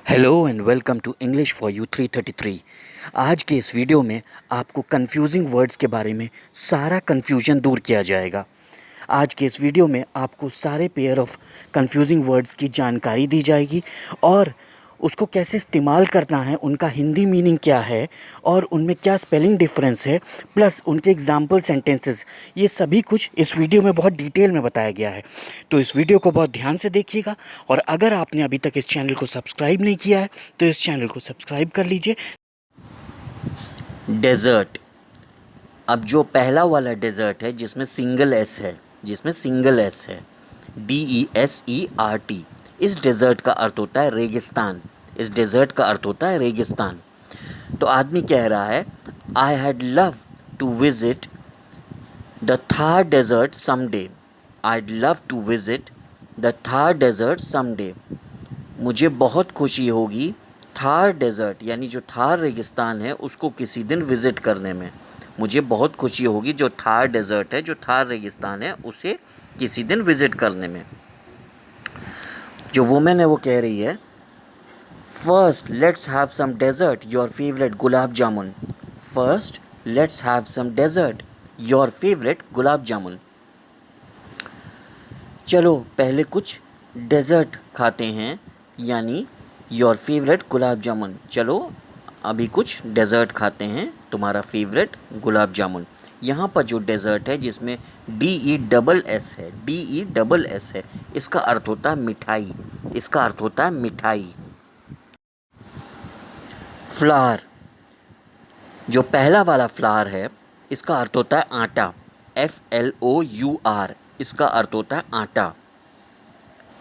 Hello and welcome to English for you 333। आज के इस वीडियो में आपको कंफ्यूजिंग वर्ड्स के बारे में सारा कंफ्यूजन दूर किया जाएगा। आज के इस वीडियो में आपको सारे पेयर ऑफ कंफ्यूजिंग वर्ड्स की जानकारी दी जाएगी और उसको कैसे इस्तेमाल करना है, उनका हिंदी मीनिंग क्या है और उनमें क्या स्पेलिंग डिफरेंस है, प्लस उनके एग्जाम्पल सेंटेंसेस, ये सभी कुछ इस वीडियो में बहुत डिटेल में बताया गया है। तो इस वीडियो को बहुत ध्यान से देखिएगा और अगर आपने अभी तक इस चैनल को सब्सक्राइब नहीं किया है तो इस चैनल को सब्सक्राइब कर लीजिए। डेज़र्ट। अब जो पहला वाला डेज़र्ट है जिसमें सिंगल एस है, DESERT, इस डेज़र्ट का अर्थ होता है रेगिस्तान। तो आदमी कह रहा है I had love to visit the Thar desert someday. मुझे बहुत खुशी होगी थार डेज़र्ट यानी जो थार रेगिस्तान है उसको किसी दिन विज़िट करने में। मुझे बहुत खुशी होगी जो थार डेज़र्ट है, जो थार रेगिस्तान है, उसे किसी दिन विज़िट करने में। जो वुमेन है वो कह रही है first let's have some dessert your favourite gulab jamun. चलो पहले कुछ डेज़र्ट खाते हैं, यानी योर फेवरेट गुलाब जामुन। चलो अभी कुछ डेज़र्ट खाते हैं, तुम्हारा फेवरेट गुलाब जामुन। यहाँ पर जो डेज़र्ट है जिसमें DESS है, इसका अर्थ होता है मिठाई। फ्लावर। जो पहला वाला फ्लावर है इसका अर्थ होता है आटा, FLOUR, इसका अर्थ होता है आटा।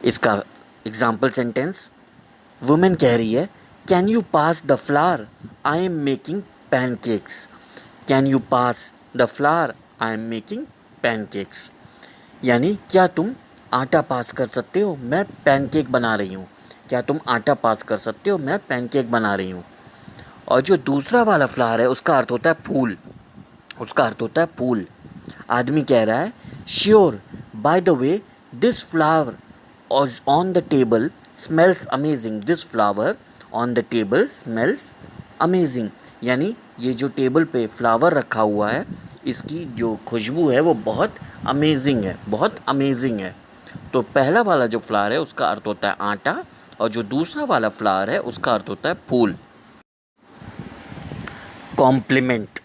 इसका एग्जाम्पल सेंटेंस, वुमेन कह रही है can you pass the flower, I am making pancakes. यानी क्या तुम आटा पास कर सकते हो, मैं पैनकेक बना रही हूँ। और जो दूसरा वाला फ्लावर है उसका अर्थ होता है फूल। आदमी कह रहा है sure, bye the way this flower on the table smells amazing. यानी ये जो टेबल पे फ्लावर रखा हुआ है इसकी जो खुशबू है वो बहुत अमेजिंग है। तो पहला वाला जो फ्लावर है उसका अर्थ होता है आटा और जो दूसरा वाला फ्लावर है उसका अर्थ होता है फूल। कॉम्प्लीमेंट।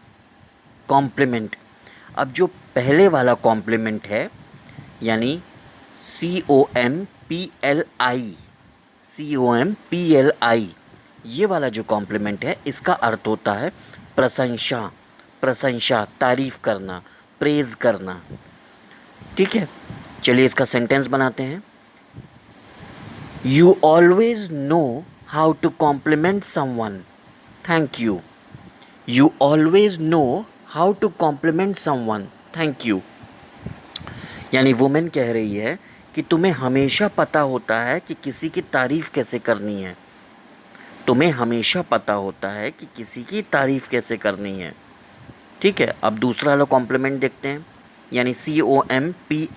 अब जो पहले वाला कॉम्प्लीमेंट है यानी COMPLI, ये वाला जो कॉम्प्लीमेंट है इसका अर्थ होता है प्रशंसा, तारीफ़ करना, प्रेज़ करना। ठीक है, चलिए इसका सेंटेंस बनाते हैं। You always know how to compliment someone, thank you. You always know how to compliment someone, thank you. यानी वुमेन कह रही है कि तुम्हें हमेशा पता होता है कि किसी की तारीफ़ कैसे करनी है। ठीक है, अब दूसरा वाला कॉम्प्लीमेंट देखते हैं, यानी COMPLE,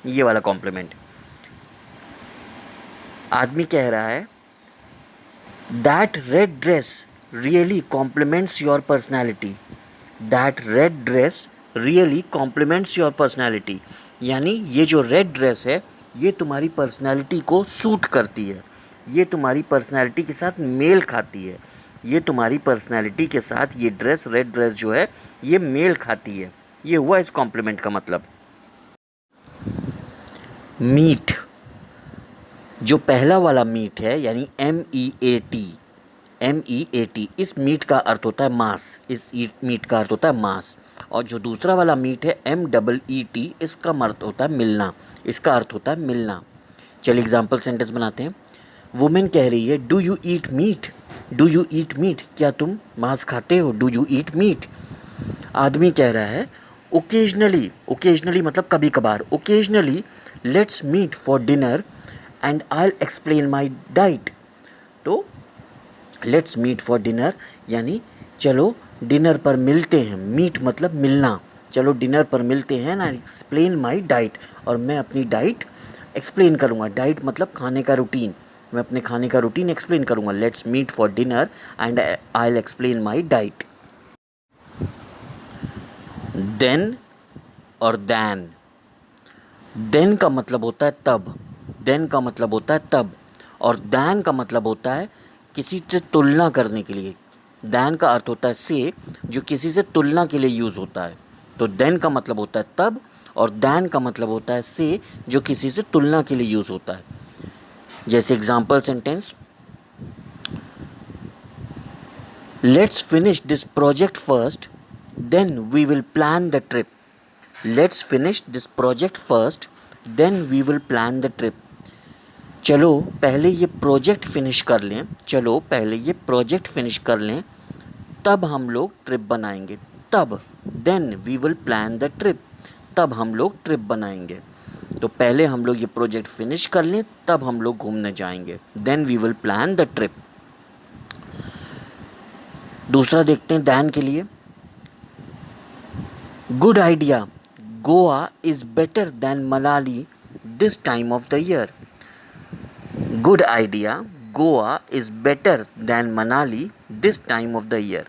ये वाला कॉम्प्लीमेंट। आदमी कह रहा है that red dress really compliments your personality. यानी ये जो रेड ड्रेस है ये तुम्हारी पर्सनैलिटी को सूट करती है, ये तुम्हारी पर्सनैलिटी के साथ मेल खाती है, रेड ड्रेस जो है ये मेल खाती है। ये हुआ इस कॉम्प्लीमेंट का मतलब। मीट। जो पहला वाला मीट है यानी MEAT, इस मीट का अर्थ होता है मांस। और जो दूसरा वाला मीट है MEET, इसका अर्थ होता है मिलना। चलिए एग्जाम्पल सेंटेंस बनाते हैं। वुमेन कह रही है डू यू ईट मीट, क्या तुम मांस खाते हो, डू यू ईट मीट। आदमी कह रहा है ओकेजनली मतलब कभी कभार, occasionally let's meet for dinner and I will explain my diet. तो लेट्स मीट फॉर डिनर यानी चलो डिनर पर मिलते हैं, मीट मतलब मिलना, चलो डिनर पर मिलते हैं, आई एक्सप्लेन माई डाइट, और मैं अपनी डाइट एक्सप्लेन करूँगा, डाइट मतलब खाने का रूटीन, मैं अपने खाने का रूटीन एक्सप्लेन करूँगा। Let's meet for dinner and I will explain my diet. Then और दैन, देन का मतलब होता है तब, देन का मतलब होता है तब, और दैन का मतलब होता है किसी से तुलना करने के लिए। दैन का अर्थ होता है से, जो किसी से तुलना के लिए यूज़ होता है। तो देन का मतलब होता है तब, और दैन का मतलब होता है से, जो किसी से तुलना के लिए यूज़ होता है। जैसे example sentence, let's finish this project first then we will plan the trip. Let's finish this project first then we will plan the trip. चलो पहले ये प्रोजेक्ट फिनिश कर लें, चलो पहले ये प्रोजेक्ट फिनिश कर लें, तब हम लोग ट्रिप बनाएंगे। तब, then we will plan the trip, तब हम लोग ट्रिप बनाएंगे। तो पहले हम लोग ये प्रोजेक्ट फिनिश कर लें, तब हम लोग घूमने जाएंगे। Then we will plan the trip. दूसरा देखते हैं दैन के लिए। Good idea, Goa is better than Manali this time of the year. Good idea, Goa is better than Manali this time of the year.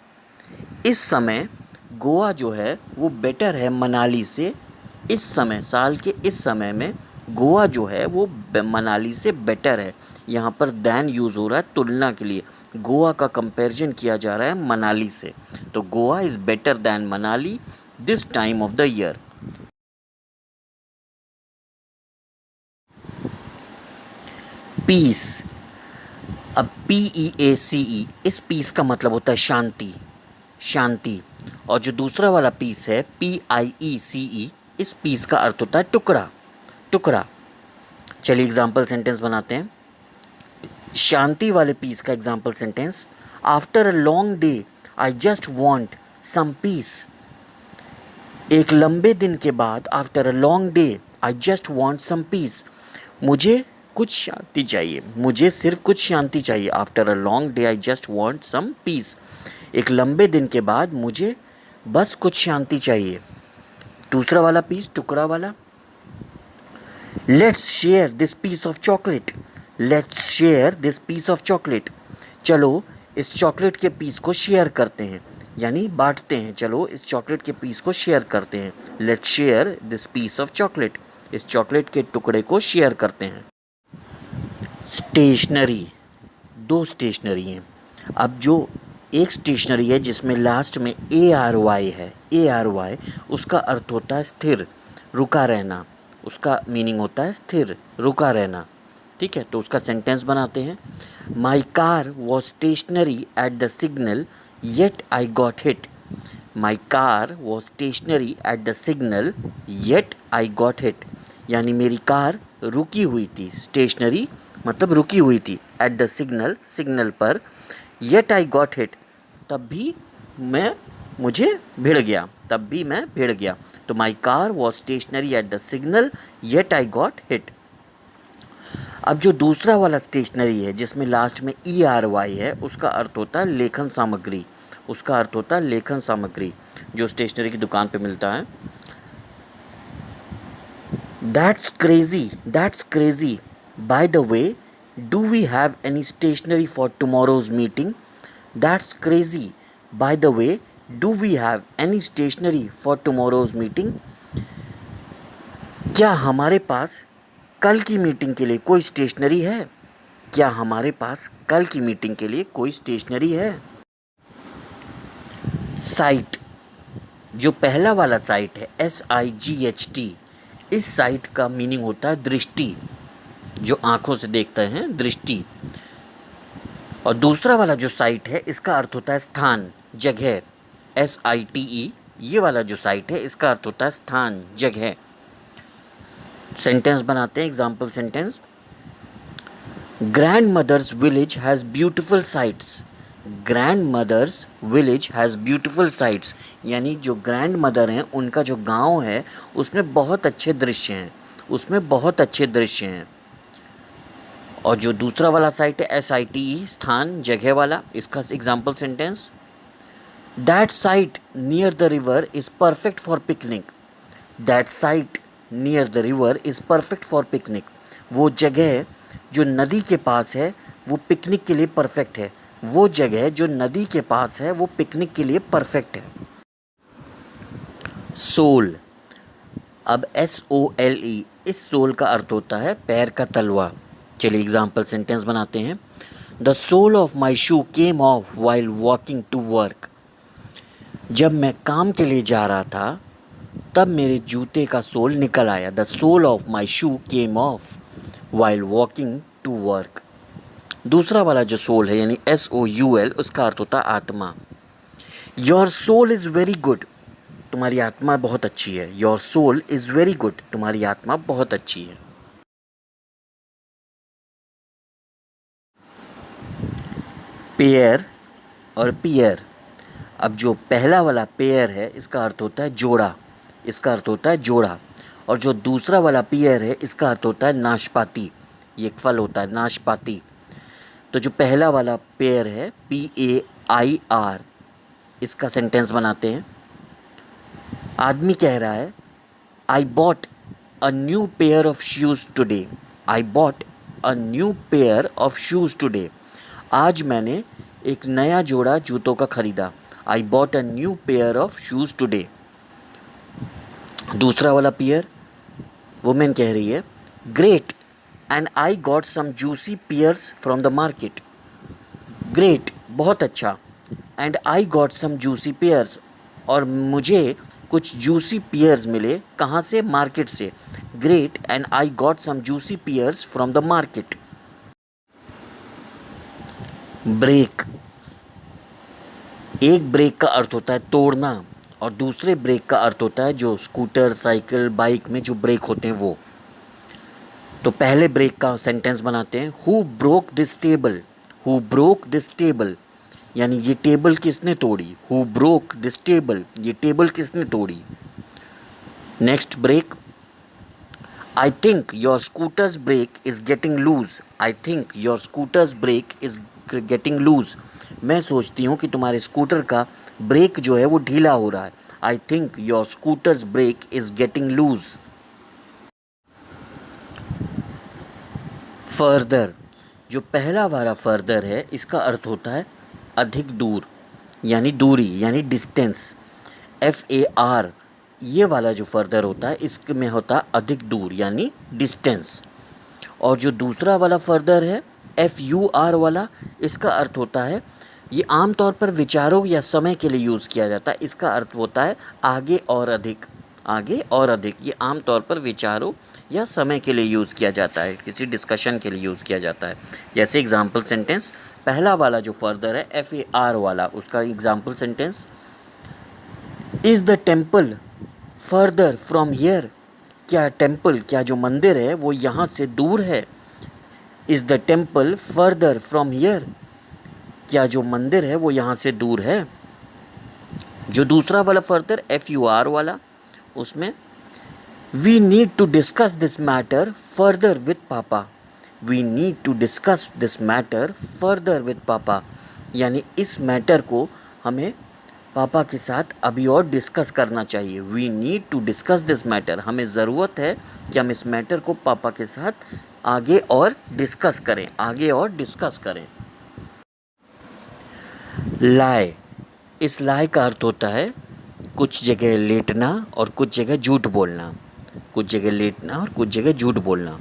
इस समय गोवा जो है वो बेटर है मनाली से। इस समय, साल के इस समय में गोवा जो है वो मनाली से बेटर है। यहाँ पर दैन यूज़ हो रहा है तुलना के लिए, गोवा का कंपैरिजन किया जा रहा है मनाली से। तो Goa is better than Manali this time of the year. Peace, अब PEACE, इस पीस का मतलब होता है शांति, शांति। और जो दूसरा वाला पीस है PIECE, इस पीस का अर्थ होता है टुकड़ा, टुकड़ा। चलिए एग्जाम्पल सेंटेंस बनाते हैं। शांति वाले पीस का example sentence, after a long day I just want some peace. एक लंबे दिन के बाद, after a long day I just want some peace, मुझे कुछ शांति चाहिए, मुझे सिर्फ कुछ शांति चाहिए। After a long day I just want some peace, एक लंबे दिन के बाद मुझे बस कुछ शांति चाहिए। दूसरा वाला पीस, टुकड़ा वाला, let's share this piece of chocolate, let's share this piece of chocolate. चलो इस चॉकलेट के पीस को शेयर करते हैं, यानी बांटते हैं। चलो इस चॉकलेट के पीस को शेयर करते हैं। Let's share this piece of chocolate, इस चॉकलेट के टुकड़े को शेयर करते हैं। स्टेशनरी, दो स्टेशनरी हैं। अब जो एक स्टेशनरी है जिसमें लास्ट में ARY है, ARY, उसका अर्थ होता है स्थिर, रुका रहना। उसका मीनिंग होता है स्थिर, रुका रहना। ठीक है, तो उसका सेंटेंस बनाते हैं। My car was stationary at the signal yet I got hit. My car was stationary at the signal yet I got hit, यानी मेरी कार रुकी हुई थी, स्टेशनरी मतलब रुकी हुई थी, एट द सिग्नल, सिग्नल पर, येट आई गॉट हिट, तब भी मुझे भिड़ गया, तब भी मैं भिड़ गया। तो my car was stationary at the signal yet I got hit. अब जो दूसरा वाला स्टेशनरी है जिसमें लास्ट में ERY है, उसका अर्थ होता है लेखन सामग्री, उसका अर्थ होता है लेखन सामग्री, जो स्टेशनरी की दुकान पे मिलता है। That's crazy, by the way do we have any stationery for tomorrow's meeting. That's crazy, by the way do we have any stationery for tomorrow's meeting. क्या हमारे पास कल की मीटिंग के लिए कोई स्टेशनरी है? क्या हमारे पास कल की मीटिंग के लिए कोई स्टेशनरी है? साइट, जो पहला वाला साइट है SIGHT, इस साइट का मीनिंग होता है दृष्टि, जो आँखों से देखते हैं, दृष्टि। और दूसरा वाला जो साइट है इसका अर्थ होता है स्थान, जगह, SITE, ये वाला जो साइट है इसका अर्थ होता है स्थान, जगह। सेंटेंस बनाते हैं, example sentence. Grandmother's village has beautiful sights. Grandmother's village has beautiful sights, यानी जो ग्रैंड मदर हैं उनका जो गांव है उसमें बहुत अच्छे दृश्य हैं, उसमें बहुत अच्छे दृश्य हैं। और जो दूसरा वाला साइट है SITE, स्थान, जगह वाला, इसका example sentence. That site near the river is perfect for picnic. That site near the river is perfect for picnic, वो जगह जो नदी के पास है वो पिकनिक के लिए परफेक्ट है। वो जगह जो नदी के पास है वो पिकनिक के लिए परफेक्ट है। सोल, अब SOLE, इस सोल का अर्थ होता है पैर का तलवा। चलिए एग्जाम्पल सेंटेंस बनाते हैं। The sole of my shoe came off while walking to work. जब मैं काम के लिए जा रहा था तब मेरे जूते का सोल निकल आया। The sole of my shoe came off while walking to work. दूसरा वाला जो सोल है यानी SOUL, उसका अर्थ होता है आत्मा। Your soul is very good, तुम्हारी आत्मा बहुत अच्छी है। Your soul is very good, तुम्हारी आत्मा बहुत अच्छी है। पेयर और पियर, अब जो पहला वाला पेयर है इसका अर्थ होता है जोड़ा, इसका अर्थ होता है जोड़ा। और जो दूसरा वाला पियर है इसका अर्थ होता है नाशपाती, ये एक फल होता है नाशपाती। तो जो पहला वाला पेयर है PAIR, इसका सेंटेंस बनाते हैं। आदमी कह रहा है I bought a new pair of shoes today. I bought a new pair of shoes today. आज मैंने एक नया जोड़ा जूतों का खरीदा। I bought a new pair of shoes today. दूसरा वाला पेयर, वुमेन कह रही है great and I got some juicy pears from the market. Great, बहुत अच्छा। And I got some juicy pears, और मुझे कुछ जूसी पेयर्स मिले। कहाँ से? मार्केट से। Great and I got some juicy pears from the market. Break, एक ब्रेक का अर्थ होता है तोड़ना और दूसरे ब्रेक का अर्थ होता है जो स्कूटर, साइकिल, बाइक में जो ब्रेक होते हैं वो। तो पहले ब्रेक का सेंटेंस बनाते हैं। Who broke this table. Who broke this table, यानी ये टेबल किसने तोड़ी। हु ब्रोक दिस टेबल, ये टेबल किसने तोड़ी। Next brake, I think your scooter's brake is getting loose. I think your scooter's brake is getting loose. मैं सोचती हूँ कि तुम्हारे स्कूटर का ब्रेक जो है वो ढीला हो रहा है। I think your scooter's brake is getting loose. Further, जो पहला वाला फर्दर है इसका अर्थ होता है अधिक दूर, यानी दूरी, यानी डिस्टेंस। FAR, ये वाला जो फर्दर होता है इसमें होता है अधिक दूर यानी डिस्टेंस। और जो दूसरा वाला फर्दर है FUR वाला, इसका अर्थ होता है, ये आमतौर पर विचारों या समय के लिए यूज़ किया जाता है। इसका अर्थ होता है आगे और अधिक। आगे और अधिक, ये आमतौर पर विचारों या समय के लिए यूज़ किया जाता है, किसी डिस्कशन के लिए यूज़ किया जाता है। जैसे एग्जाम्पल सेंटेंस, पहला वाला जो फर्दर है FAR वाला, उसका example sentence, is the temple further from here. क्या टेम्पल, क्या जो मंदिर है वो यहाँ से दूर है। Is the temple further from here, क्या जो मंदिर है वो यहाँ से दूर है। जो दूसरा वाला फर्दर FUR वाला, उसमें we need to discuss this matter further with papa. We need to discuss this matter further with papa, यानी इस मैटर को हमें पापा के साथ अभी और डिस्कस करना चाहिए। We need to discuss this matter, हमें ज़रूरत है कि हम इस मैटर को पापा के साथ आगे और डिस्कस करें, आगे और डिस्कस करें। लाए, इस लाए का अर्थ होता है कुछ जगह लेटना और कुछ जगह झूठ बोलना। कुछ जगह लेटना और कुछ जगह झूठ बोलना।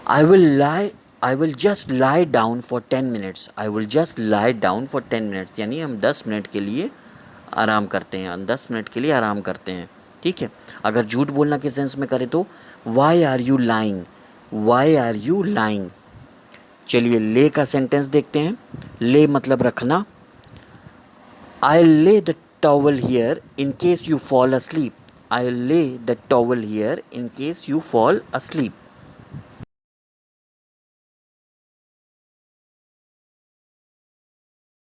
I will just lie down for 10 minutes. I will just lie down for 10 minutes, यानी हम 10 मिनट के लिए आराम करते हैं, 10 मिनट के लिए आराम करते हैं। ठीक है। अगर झूठ बोलना के सेंस में करें तो why are you lying. Why are you lying. चलिए ले का सेंटेंस देखते हैं। ले मतलब रखना। I lay the towel here in case you fall asleep. I lay the towel here in case you fall asleep.